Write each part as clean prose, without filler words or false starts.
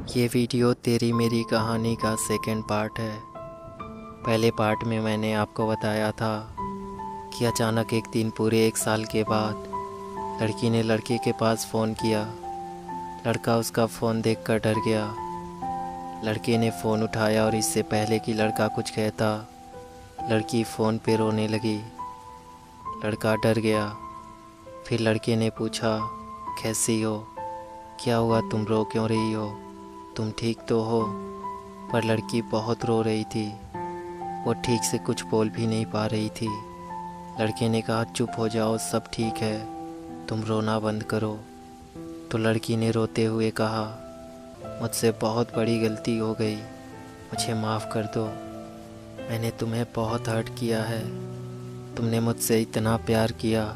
ये वीडियो तेरी मेरी कहानी का सेकंड पार्ट है। पहले पार्ट में मैंने आपको बताया था कि अचानक एक दिन पूरे 1 साल के बाद लड़की ने लड़के के पास फ़ोन किया। लड़का उसका फ़ोन देखकर डर गया। लड़के ने फ़ोन उठाया और इससे पहले कि लड़का कुछ कहता, लड़की फ़ोन पे रोने लगी। लड़का डर गया। फिर लड़के ने पूछा, कैसी हो, क्या हुआ, तुम रो क्यों रही हो, तुम ठीक तो हो? पर लड़की बहुत रो रही थी। वो ठीक से कुछ बोल भी नहीं पा रही थी। लड़के ने कहा, चुप हो जाओ, सब ठीक है, तुम रोना बंद करो। तो लड़की ने रोते हुए कहा, मुझसे बहुत बड़ी गलती हो गई, मुझे माफ़ कर दो। मैंने तुम्हें बहुत हर्ट किया है। तुमने मुझसे इतना प्यार किया,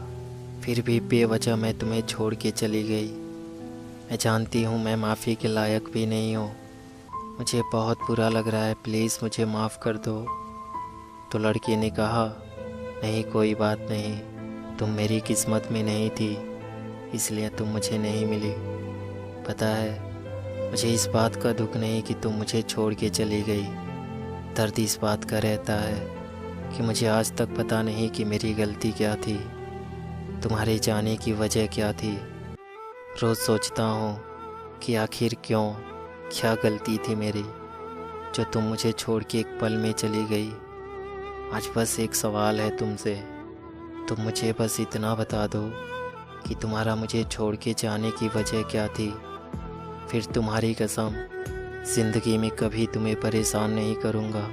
फिर भी बेवजह मैं तुम्हें छोड़ के चली गई। मैं जानती हूँ मैं माफ़ी के लायक भी नहीं हूँ। मुझे बहुत बुरा लग रहा है, प्लीज़ मुझे माफ़ कर दो। तो लड़की ने कहा, नहीं कोई बात नहीं, तुम मेरी किस्मत में नहीं थी, इसलिए तुम मुझे नहीं मिली। पता है, मुझे इस बात का दुख नहीं कि तुम मुझे छोड़ के चली गई। दर्द इस बात का रहता है कि मुझे आज तक पता नहीं कि मेरी गलती क्या थी, तुम्हारे जाने की वजह क्या थी। रोज़ सोचता हूँ कि आखिर क्यों, क्या गलती थी मेरी जो तुम मुझे छोड़ के एक पल में चली गई। आज बस एक सवाल है तुमसे, तुम मुझे बस इतना बता दो कि तुम्हारा मुझे छोड़ के जाने की वजह क्या थी। फिर तुम्हारी कसम, ज़िंदगी में कभी तुम्हें परेशान नहीं करूँगा।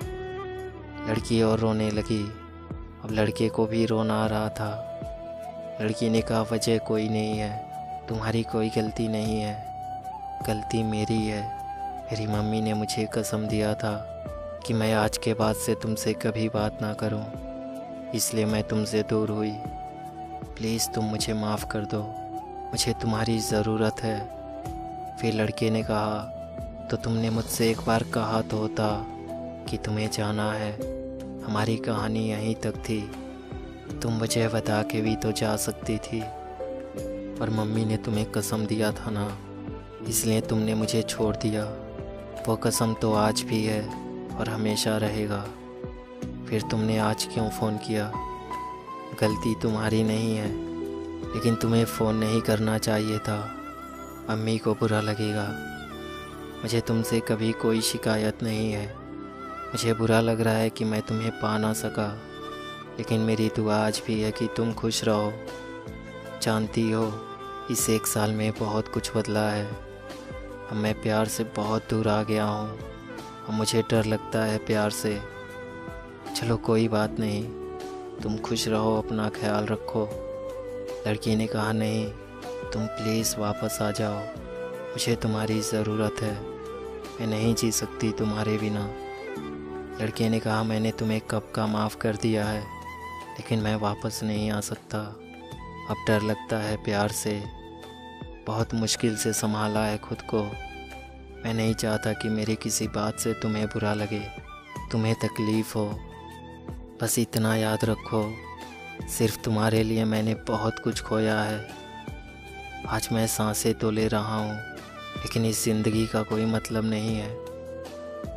लड़की और रोने लगी। अब लड़के को भी रोना आ रहा था। लड़की ने कहा, वजह कोई नहीं है, तुम्हारी कोई गलती नहीं है, गलती मेरी है। मेरी मम्मी ने मुझे कसम दिया था कि मैं आज के बाद से तुमसे कभी बात ना करूं, इसलिए मैं तुमसे दूर हुई। प्लीज़ तुम मुझे माफ़ कर दो, मुझे तुम्हारी ज़रूरत है। फिर लड़के ने कहा, तो तुमने मुझसे एक बार कहा तो होता कि तुम्हें जाना है, हमारी कहानी यहीं तक थी। तुम मुझे बता के भी तो जा सकती थी, पर मम्मी ने तुम्हें कसम दिया था ना, इसलिए तुमने मुझे छोड़ दिया। वो कसम तो आज भी है और हमेशा रहेगा। फिर तुमने आज क्यों फ़ोन किया? गलती तुम्हारी नहीं है, लेकिन तुम्हें फ़ोन नहीं करना चाहिए था, मम्मी को बुरा लगेगा। मुझे तुमसे कभी कोई शिकायत नहीं है। मुझे बुरा लग रहा है कि मैं तुम्हें पा ना सका, लेकिन मेरी दुआ आज भी है कि तुम खुश रहो। जानती हो, इस 1 साल में बहुत कुछ बदला है। अब मैं प्यार से बहुत दूर आ गया हूँ और मुझे डर लगता है प्यार से। चलो कोई बात नहीं, तुम खुश रहो, अपना ख्याल रखो। लड़की ने कहा, नहीं, तुम प्लीज़ वापस आ जाओ, मुझे तुम्हारी ज़रूरत है, मैं नहीं जी सकती तुम्हारे बिना। लड़के ने कहा, मैंने तुम्हें कब का माफ़ कर दिया है, लेकिन मैं वापस नहीं आ सकता। अब डर लगता है प्यार से, बहुत मुश्किल से संभाला है खुद को। मैं नहीं चाहता कि मेरी किसी बात से तुम्हें बुरा लगे, तुम्हें तकलीफ़ हो। बस इतना याद रखो, सिर्फ तुम्हारे लिए मैंने बहुत कुछ खोया है। आज मैं सांसें तो ले रहा हूँ, लेकिन इस ज़िंदगी का कोई मतलब नहीं है।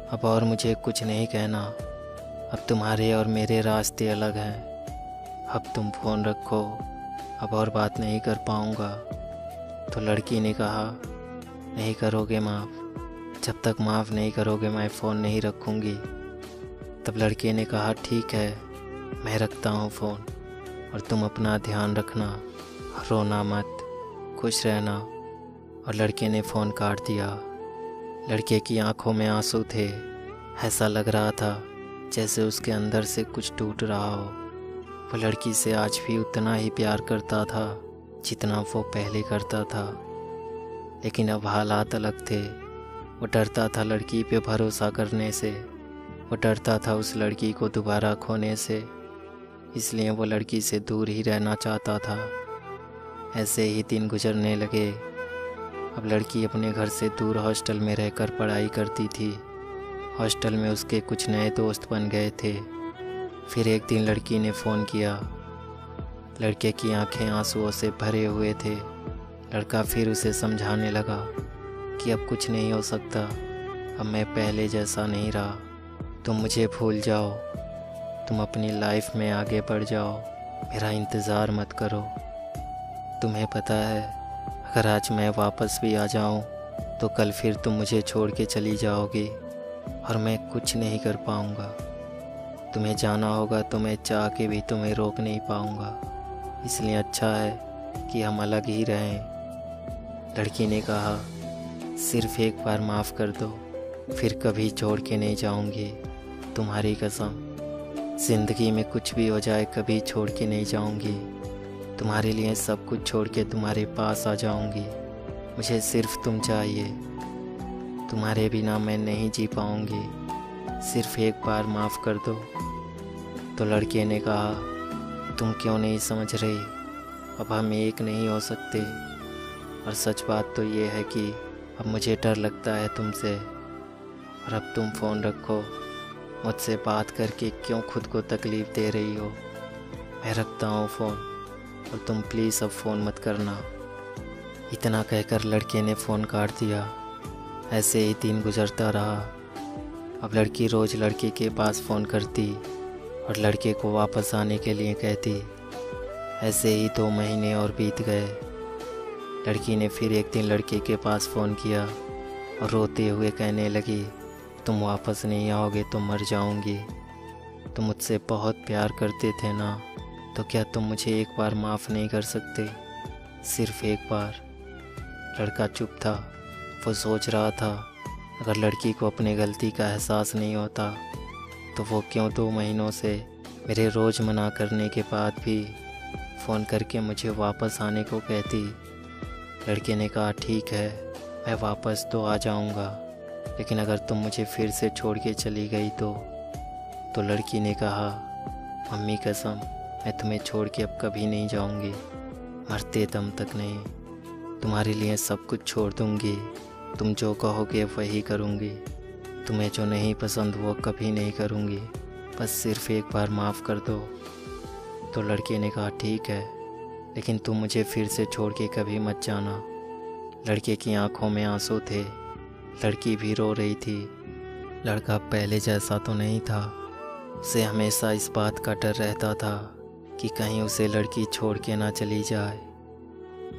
अब और मुझे कुछ नहीं कहना, अब तुम्हारे और मेरे रास्ते अलग हैं। अब तुम फ़ोन रखो, अब और बात नहीं कर पाऊँगा। तो लड़की ने कहा, नहीं करोगे माफ़? जब तक माफ़ नहीं करोगे मैं फ़ोन नहीं रखूँगी। तब लड़के ने कहा, ठीक है, मैं रखता हूँ फ़ोन, और तुम अपना ध्यान रखना, रोना मत, खुश रहना। और लड़के ने फ़ोन काट दिया। लड़के की आंखों में आंसू थे। ऐसा लग रहा था जैसे उसके अंदर से कुछ टूट रहा हो। वो लड़की से आज भी उतना ही प्यार करता था जितना वो पहले करता था, लेकिन अब हालात अलग थे। वो डरता था लड़की पे भरोसा करने से, वो डरता था उस लड़की को दोबारा खोने से, इसलिए वो लड़की से दूर ही रहना चाहता था। ऐसे ही दिन गुजरने लगे। अब लड़की अपने घर से दूर हॉस्टल में रहकर पढ़ाई करती थी। हॉस्टल में उसके कुछ नए दोस्त बन गए थे। फिर एक दिन लड़की ने फ़ोन किया। लड़के की आंखें आंसुओं से भरे हुए थे। लड़का फिर उसे समझाने लगा, कि अब कुछ नहीं हो सकता, अब मैं पहले जैसा नहीं रहा। तुम मुझे भूल जाओ, तुम अपनी लाइफ में आगे बढ़ जाओ, मेरा इंतज़ार मत करो। तुम्हें पता है, अगर आज मैं वापस भी आ जाऊं तो कल फिर तुम मुझे छोड़ के चली जाओगी और मैं कुछ नहीं कर पाऊंगा। तुम्हें जाना होगा तो मैं चाह के भी तुम्हें रोक नहीं पाऊंगा, इसलिए अच्छा है कि हम अलग ही रहें। लड़की ने कहा, सिर्फ एक बार माफ़ कर दो, फिर कभी छोड़ के नहीं जाऊंगी, तुम्हारी कसम। ज़िंदगी में कुछ भी हो जाए कभी छोड़ के नहीं जाऊंगी, तुम्हारे लिए सब कुछ छोड़ के तुम्हारे पास आ जाऊंगी। मुझे सिर्फ तुम चाहिए, तुम्हारे बिना मैं नहीं जी पाऊंगी, सिर्फ एक बार माफ़ कर दो। तो लड़के ने कहा, तुम क्यों नहीं समझ रही, अब हम एक नहीं हो सकते। और सच बात तो ये है कि अब मुझे डर लगता है तुमसे। और अब तुम फ़ोन रखो, मुझसे बात करके क्यों खुद को तकलीफ़ दे रही हो। मैं रखता हूँ फ़ोन, और तुम प्लीज़ अब फ़ोन मत करना। इतना कहकर लड़के ने फ़ोन काट दिया। ऐसे ही दिन गुजरता रहा। अब लड़की रोज़ लड़के के पास फ़ोन करती और लड़के को वापस आने के लिए कहती। ऐसे ही 2 महीने और बीत गए। लड़की ने फिर एक दिन लड़के के पास फ़ोन किया और रोते हुए कहने लगी, तुम वापस नहीं आओगे तो मर जाऊंगी। तुम मुझसे बहुत प्यार करते थे ना, तो क्या तुम मुझे एक बार माफ़ नहीं कर सकते, सिर्फ एक बार। लड़का चुप था। वो सोच रहा था, अगर लड़की को अपनी गलती का एहसास नहीं होता तो वो क्यों 2 महीनों से मेरे रोज़ मना करने के बाद भी फ़ोन करके मुझे वापस आने को कहती। लड़के ने कहा, ठीक है, मैं वापस तो आ जाऊंगा, लेकिन अगर तुम मुझे फिर से छोड़ के चली गई तो लड़की ने कहा, मम्मी कसम, मैं तुम्हें छोड़ के अब कभी नहीं जाऊंगी, मरते दम तक नहीं। तुम्हारे लिए सब कुछ छोड़ दूंगी, तुम जो कहोगे वही करूंगी, तुम्हें जो नहीं पसंद वो कभी नहीं करूंगी, बस सिर्फ एक बार माफ़ कर दो। तो लड़के ने कहा, ठीक है, लेकिन तुम मुझे फिर से छोड़ के कभी मत जाना। लड़के की आंखों में आंसू थे, लड़की भी रो रही थी। लड़का पहले जैसा तो नहीं था। उसे हमेशा इस बात का डर रहता था कि कहीं उसे लड़की छोड़ के ना चली जाए।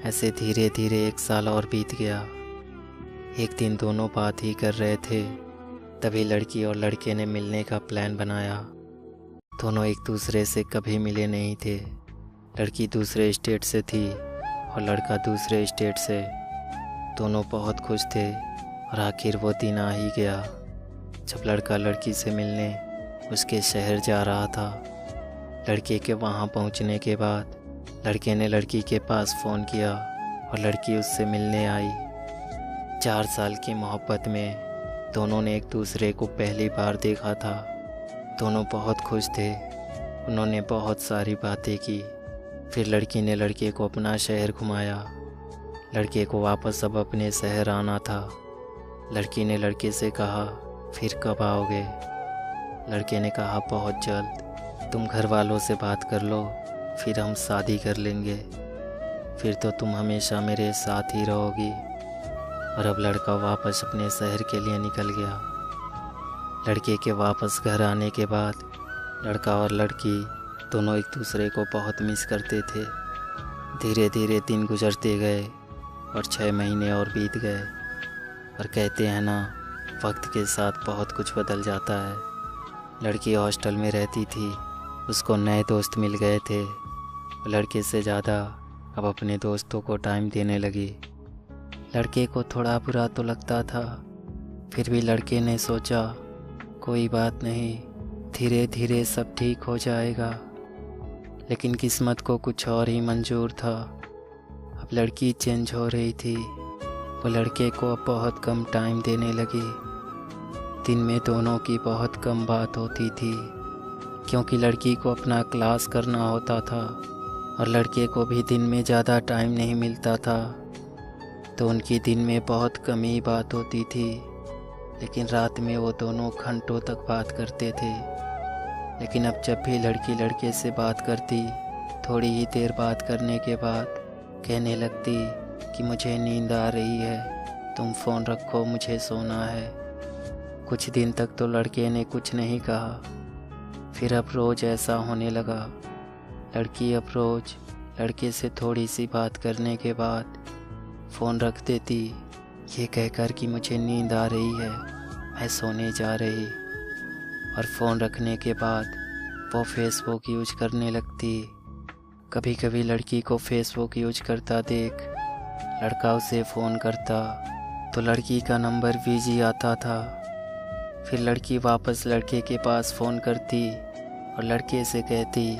ऐसे धीरे धीरे 1 साल और बीत गया। एक दिन दोनों बात ही कर रहे थे, तभी लड़की और लड़के ने मिलने का प्लान बनाया। दोनों एक दूसरे से कभी मिले नहीं थे। लड़की दूसरे स्टेट से थी और लड़का दूसरे स्टेट से। दोनों बहुत खुश थे और आखिर वो दिन आ ही गया जब लड़का लड़की से मिलने उसके शहर जा रहा था। लड़के के वहाँ पहुँचने के बाद लड़के ने लड़की के पास फ़ोन किया और लड़की उससे मिलने आई। 4 साल की मोहब्बत में दोनों ने एक दूसरे को पहली बार देखा था। दोनों बहुत खुश थे। उन्होंने बहुत सारी बातें की। फिर लड़की ने लड़के को अपना शहर घुमाया। लड़के को वापस अब अपने शहर आना था। लड़की ने लड़के से कहा, फिर कब आओगे? लड़के ने कहा, बहुत जल्द। तुम घर वालों से बात कर लो, फिर हम शादी कर लेंगे, फिर तो तुम हमेशा मेरे साथ ही रहोगी। और अब लड़का वापस अपने शहर के लिए निकल गया। लड़के के वापस घर आने के बाद लड़का और लड़की दोनों एक दूसरे को बहुत मिस करते थे। धीरे धीरे दिन गुजरते गए और 6 महीने और बीत गए। और कहते हैं ना, वक्त के साथ बहुत कुछ बदल जाता है। लड़की हॉस्टल में रहती थी, उसको नए दोस्त मिल गए थे। लड़के से ज़्यादा अब अपने दोस्तों को टाइम देने लगी। लड़के को थोड़ा बुरा तो लगता था, फिर भी लड़के ने सोचा, कोई बात नहीं, धीरे धीरे सब ठीक हो जाएगा। लेकिन किस्मत को कुछ और ही मंजूर था। अब लड़की चेंज हो रही थी। वो लड़के को अब बहुत कम टाइम देने लगी। दिन में दोनों की बहुत कम बात होती थी, क्योंकि लड़की को अपना क्लास करना होता था और लड़के को भी दिन में ज़्यादा टाइम नहीं मिलता था। तो उनकी दिन में बहुत कम ही बात होती थी, लेकिन रात में वो दोनों घंटों तक बात करते थे। लेकिन अब जब भी लड़की लड़के से बात करती, थोड़ी ही देर बात करने के बाद कहने लगती कि मुझे नींद आ रही है, तुम फ़ोन रखो, मुझे सोना है। कुछ दिन तक तो लड़के ने कुछ नहीं कहा, फिर अब रोज़ ऐसा होने लगा। लड़की अब रोज़ लड़के से थोड़ी सी बात करने के बाद फ़ोन रख देती, ये कहकर कि मुझे नींद आ रही है, मैं सोने जा रही। और फ़ोन रखने के बाद वो फेसबुक यूज करने लगती। कभी कभी लड़की को फेसबुक यूज करता देख लड़का उसे फ़ोन करता तो लड़की का नंबर बिजी आता था। फिर लड़की वापस लड़के के पास फ़ोन करती और लड़के से कहती,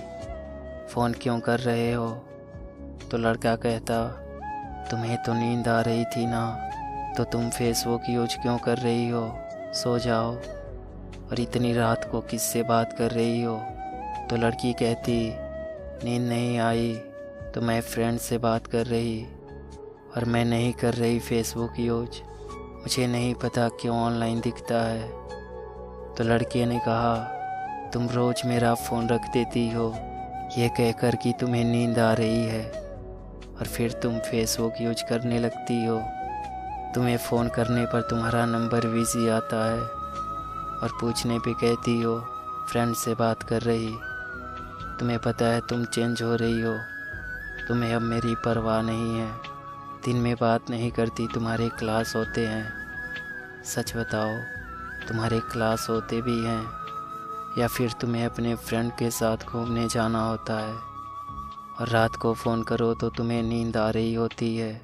फ़ोन क्यों कर रहे हो? तो लड़का कहता, तुम्हें तो नींद आ रही थी ना, तो तुम फेसबुक यूज क्यों कर रही हो? सो जाओ। और इतनी रात को किससे बात कर रही हो? तो लड़की कहती, नींद नहीं आई तो मैं फ्रेंड से बात कर रही, और मैं नहीं कर रही फेसबुक यूज, मुझे नहीं पता क्यों ऑनलाइन दिखता है। तो लड़के ने कहा, तुम रोज़ मेरा फ़ोन रख देती हो ये कहकर कि तुम्हें नींद आ रही है, और फिर तुम फेसबुक यूज करने लगती हो। तुम्हें फ़ोन करने पर तुम्हारा नंबर बिजी आता है और पूछने पे कहती हो फ्रेंड से बात कर रही। तुम्हें पता है तुम चेंज हो रही हो, तुम्हें अब मेरी परवाह नहीं है। दिन में बात नहीं करती, तुम्हारे क्लास होते हैं। सच बताओ, तुम्हारे क्लास होते भी हैं या फिर तुम्हें अपने फ्रेंड के साथ घूमने जाना होता है? और रात को फ़ोन करो तो तुम्हें नींद आ रही होती है,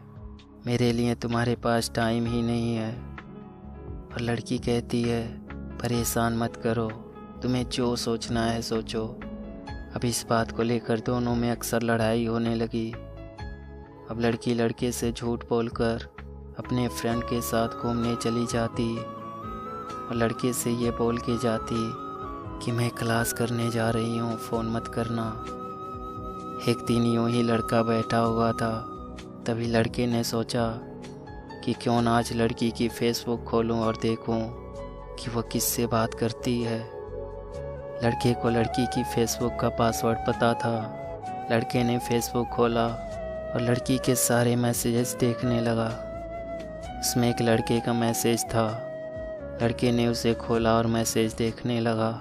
मेरे लिए तुम्हारे पास टाइम ही नहीं है। और लड़की कहती है, परेशान मत करो, तुम्हें जो सोचना है सोचो। अब इस बात को लेकर दोनों में अक्सर लड़ाई होने लगी। अब लड़की लड़के से झूठ बोलकर अपने फ्रेंड के साथ घूमने चली जाती और लड़के से ये बोल के जाती कि मैं क्लास करने जा रही हूँ, फ़ोन मत करना। एक दिन यूँ ही लड़का बैठा हुआ था, तभी लड़के ने सोचा कि क्यों ना आज लड़की की फेसबुक खोलूँ और देखूँ कि वह किससे बात करती है। लड़के को लड़की की फेसबुक का पासवर्ड पता था। लड़के ने फेसबुक खोला और लड़की के सारे मैसेजेस देखने लगा। उसमें एक लड़के का मैसेज था। लड़के ने उसे खोला और मैसेज देखने लगा।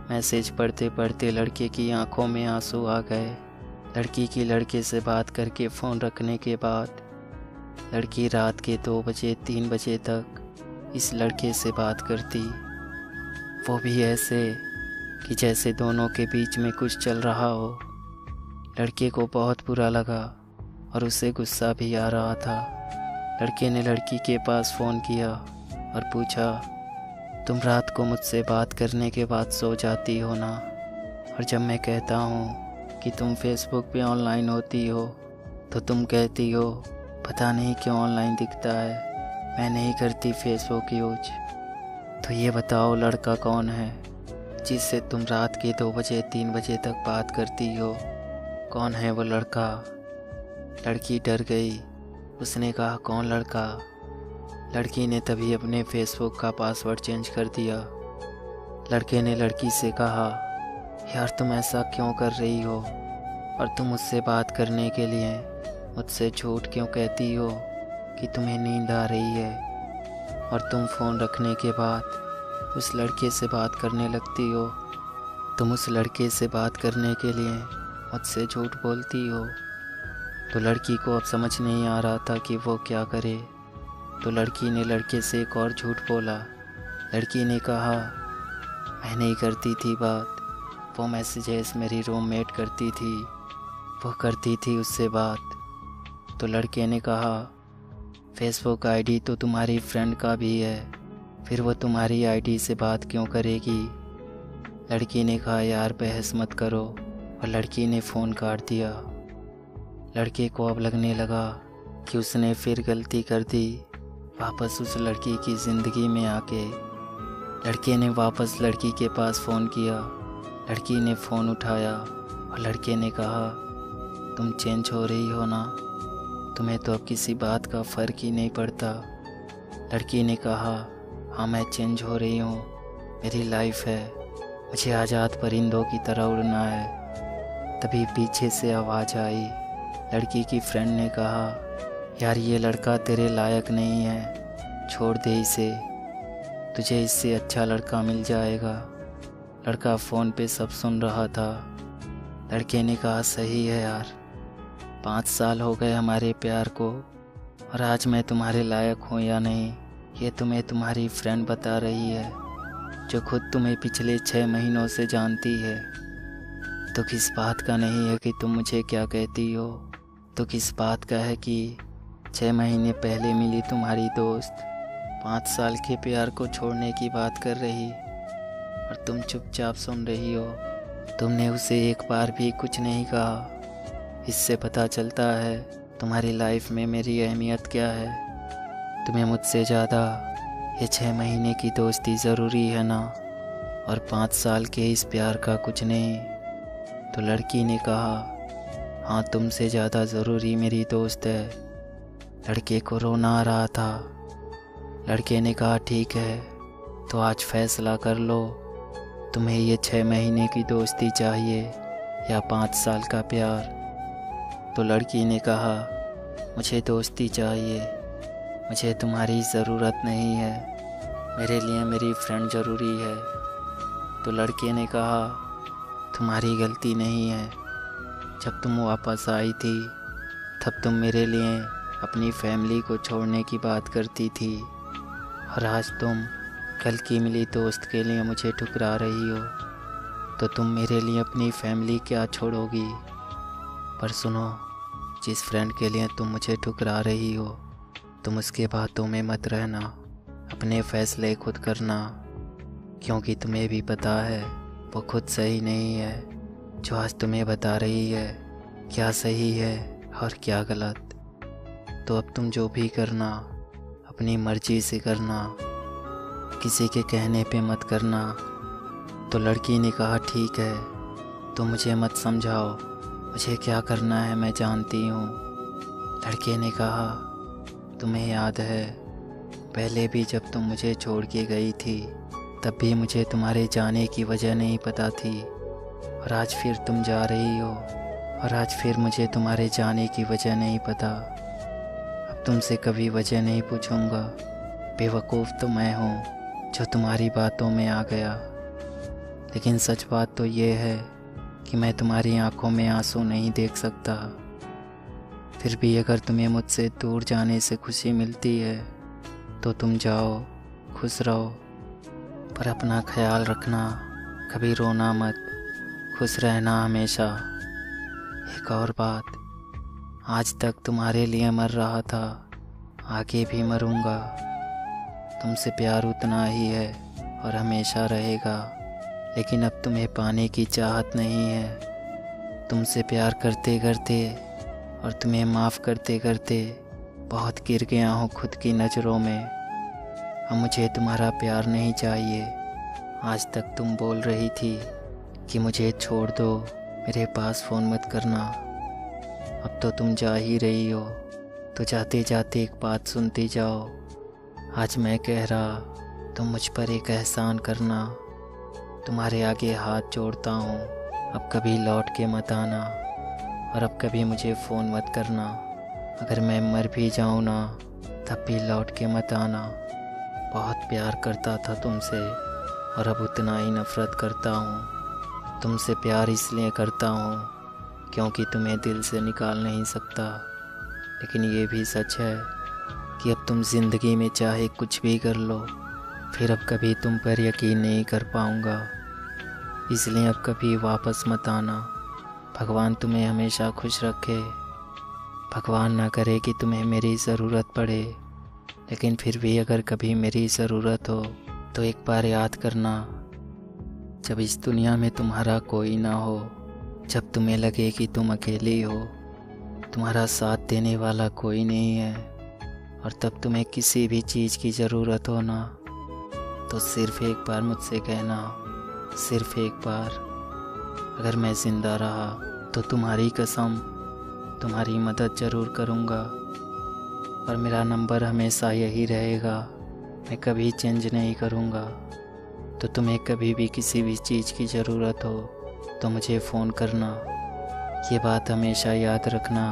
मैसेज पढ़ते पढ़ते लड़के की आंखों में आंसू आ गए। लड़की की लड़के से बात करके फ़ोन रखने के बाद लड़की रात के 2 बजे 3 बजे तक इस लड़के से बात करती, वो भी ऐसे कि जैसे दोनों के बीच में कुछ चल रहा हो। लड़के को बहुत बुरा लगा और उसे गुस्सा भी आ रहा था। लड़के ने लड़की के पास फ़ोन किया और पूछा, तुम रात को मुझसे बात करने के बाद सो जाती हो ना? और जब मैं कहता हूँ कि तुम फेसबुक पे ऑनलाइन होती हो तो तुम कहती हो पता नहीं क्यों ऑनलाइन दिखता है, मैं नहीं करती फेसबुक यूज। तो ये बताओ लड़का कौन है जिससे तुम रात के 2 बजे 3 बजे तक बात करती हो? कौन है वो लड़का? लड़की डर गई। उसने कहा, कौन लड़का? लड़की ने तभी अपने फेसबुक का पासवर्ड चेंज कर दिया। लड़के ने लड़की से कहा, यार तुम ऐसा क्यों कर रही हो? और तुम मुझसे बात करने के लिए मुझसे झूठ क्यों कहती हो कि तुम्हें नींद आ रही है? और तुम फ़ोन रखने के बाद उस लड़के से बात करने लगती हो। तुम उस लड़के से बात करने के लिए मुझसे झूठ बोलती हो। तो लड़की को अब समझ नहीं आ रहा था कि वो क्या करे। तो लड़की ने लड़के से एक और झूठ बोला। लड़की ने कहा, मैं नहीं करती थी बात, वो मैसेजेस मेरी रूममेट करती थी, वो करती थी उससे बात। तो लड़के ने कहा, फेसबुक आईडी तो तुम्हारी फ्रेंड का भी है, फिर वो तुम्हारी आईडी से बात क्यों करेगी? लड़की ने कहा, यार बहस मत करो, और लड़की ने फ़ोन काट दिया। लड़के को अब लगने लगा कि उसने फिर गलती कर दी वापस उस लड़की की ज़िंदगी में आके। लड़के ने वापस लड़की के पास फ़ोन किया। लड़की ने फ़ोन उठाया और लड़के ने कहा, तुम चेंज हो रही हो ना? तुम्हें तो अब किसी बात का फ़र्क ही नहीं पड़ता। लड़की ने कहा, हाँ मैं चेंज हो रही हूँ, मेरी लाइफ है, मुझे आज़ाद परिंदों की तरह उड़ना है। तभी पीछे से आवाज़ आई। लड़की की फ्रेंड ने कहा, यार ये लड़का तेरे लायक नहीं है, छोड़ दे इसे, तुझे इससे अच्छा लड़का मिल जाएगा। लड़का फ़ोन पे सब सुन रहा था। लड़के ने कहा सही है यार, 5 साल हो गए हमारे प्यार को, और आज मैं तुम्हारे लायक हूँ या नहीं ये तुम्हें तुम्हारी फ्रेंड बता रही है, जो खुद तुम्हें पिछले 6 महीनों से जानती है। तो किस बात का नहीं है कि तुम मुझे क्या कहती हो, तो किस बात का है कि 6 महीने पहले मिली तुम्हारी दोस्त 5 साल के प्यार को छोड़ने की बात कर रही, और तुम चुपचाप सुन रही हो। तुमने उसे एक बार भी कुछ नहीं कहा। इससे पता चलता है तुम्हारी लाइफ में मेरी अहमियत क्या है। तुम्हें मुझसे ज़्यादा ये 6 महीने की दोस्ती ज़रूरी है ना, और 5 साल के इस प्यार का कुछ नहीं। तो लड़की ने कहा हाँ, तुमसे ज़्यादा ज़रूरी मेरी दोस्त है। लड़के को रोना आ रहा था। लड़के ने कहा ठीक है, तो आज फैसला कर लो, तुम्हें ये 6 महीने की दोस्ती चाहिए या 5 साल का प्यार। तो लड़की ने कहा मुझे दोस्ती चाहिए, मुझे तुम्हारी ज़रूरत नहीं है, मेरे लिए मेरी फ्रेंड ज़रूरी है। तो लड़के ने कहा तुम्हारी गलती नहीं है, जब तुम वापस आई थी तब तुम मेरे लिए अपनी फैमिली को छोड़ने की बात करती थी, और आज तुम कल की मिली दोस्त के लिए मुझे ठुकरा रही हो। तो तुम मेरे लिए अपनी फैमिली क्या छोड़ोगी? पर सुनो, जिस फ्रेंड के लिए तुम मुझे ठुकरा रही हो, तुम उसके बातों में मत रहना, अपने फैसले खुद करना, क्योंकि तुम्हें भी पता है वो खुद सही नहीं है। जो आज तुम्हें बता रही है क्या सही है और क्या गलत। तो अब तुम जो भी करना अपनी मर्जी से करना, किसी के कहने पे मत करना। तो लड़की ने कहा ठीक है, तो मुझे मत समझाओ, मुझे क्या करना है मैं जानती हूँ। लड़के ने कहा तुम्हें याद है पहले भी जब तुम मुझे छोड़ के गई थी, तब भी मुझे तुम्हारे जाने की वजह नहीं पता थी, और आज फिर तुम जा रही हो, और आज फिर मुझे तुम्हारे जाने की वजह नहीं पता। अब तुमसे कभी वजह नहीं पूछूंगा, बेवकूफ़ तो मैं हूँ जो तुम्हारी बातों में आ गया। लेकिन सच बात तो ये है कि मैं तुम्हारी आंखों में आंसू नहीं देख सकता। फिर भी अगर तुम्हें मुझसे दूर जाने से खुशी मिलती है तो तुम जाओ, खुश रहो, पर अपना ख्याल रखना, कभी रोना मत, खुश रहना हमेशा। एक और बात, आज तक तुम्हारे लिए मर रहा था, आगे भी मरूंगा। तुमसे प्यार उतना ही है और हमेशा रहेगा, लेकिन अब तुम्हें पाने की चाहत नहीं है। तुमसे प्यार करते करते और तुम्हें माफ़ करते करते बहुत गिर गया हूँ खुद की नज़रों में। अब मुझे तुम्हारा प्यार नहीं चाहिए। आज तक तुम बोल रही थी कि मुझे छोड़ दो, मेरे पास फ़ोन मत करना। अब तो तुम जा ही रही हो, तो जाते जाते एक बात सुनती जाओ। आज मैं कह रहा, तुम मुझ पर एक एहसान करना, तुम्हारे आगे हाथ जोड़ता हूँ, अब कभी लौट के मत आना, और अब कभी मुझे फ़ोन मत करना। अगर मैं मर भी जाऊँ ना, तब भी लौट के मत आना। बहुत प्यार करता था तुमसे, और अब उतना ही नफ़रत करता हूँ। तुमसे प्यार इसलिए करता हूँ क्योंकि तुम्हें दिल से निकाल नहीं सकता, लेकिन ये भी सच है कि अब तुम ज़िंदगी में चाहे कुछ भी कर लो, फिर अब कभी तुम पर यकीन नहीं कर पाऊँगा। इसलिए अब कभी वापस मत आना। भगवान तुम्हें हमेशा खुश रखे। भगवान ना करे कि तुम्हें मेरी ज़रूरत पड़े, लेकिन फिर भी अगर कभी मेरी ज़रूरत हो तो एक बार याद करना, जब इस दुनिया में तुम्हारा कोई ना हो, जब तुम्हें लगे कि तुम अकेली हो, तुम्हारा साथ देने वाला कोई नहीं है, और तब तुम्हें किसी भी चीज़ की ज़रूरत हो ना, तो सिर्फ़ एक बार मुझसे कहना, सिर्फ़ एक बार। अगर मैं ज़िंदा रहा तो तुम्हारी कसम तुम्हारी मदद ज़रूर करूँगा, और मेरा नंबर हमेशा यही रहेगा, मैं कभी चेंज नहीं करूँगा। तो तुम्हें कभी भी किसी भी चीज़ की ज़रूरत हो तो मुझे फ़ोन करना। ये बात हमेशा याद रखना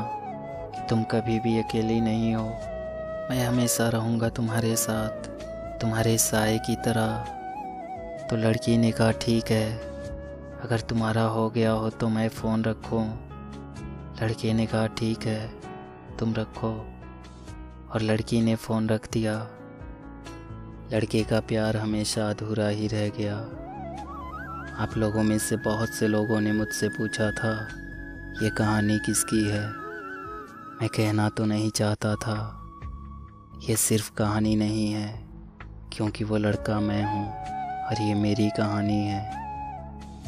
कि तुम कभी भी अकेली नहीं हो। मैं हमेशा रहूँगा तुम्हारे साथ, तुम्हारे साए की तरह। तो लड़की ने कहा ठीक है, अगर तुम्हारा हो गया हो तो मैं फ़ोन रखूँ। लड़के ने कहा ठीक है, तुम रखो। और लड़की ने फ़ोन रख दिया। लड़के का प्यार हमेशा अधूरा ही रह गया। आप लोगों में से बहुत से लोगों ने मुझसे पूछा था ये कहानी किसकी है। मैं कहना तो नहीं चाहता था, ये सिर्फ कहानी नहीं है, क्योंकि वो लड़का मैं हूँ और ये मेरी कहानी है।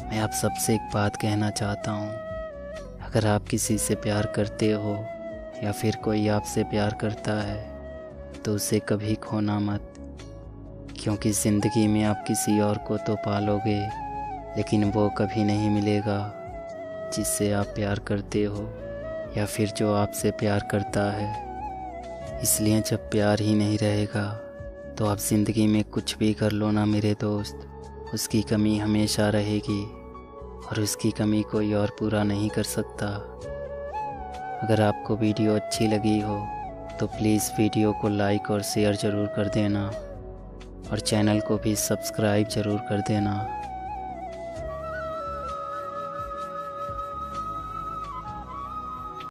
मैं आप सबसे एक बात कहना चाहता हूँ, अगर आप किसी से प्यार करते हो या फिर कोई आपसे प्यार करता है तो उसे कभी खोना मत, क्योंकि ज़िंदगी में आप किसी और को तो पालोगे लेकिन वो कभी नहीं मिलेगा जिससे आप प्यार करते हो या फिर जो आपसे प्यार करता है। इसलिए जब प्यार ही नहीं रहेगा तो आप ज़िंदगी में कुछ भी कर लो ना मेरे दोस्त, उसकी कमी हमेशा रहेगी और उसकी कमी कोई और पूरा नहीं कर सकता। अगर आपको वीडियो अच्छी लगी हो तो प्लीज़ वीडियो को लाइक और शेयर ज़रूर कर देना और चैनल को भी सब्सक्राइब ज़रूर कर देना।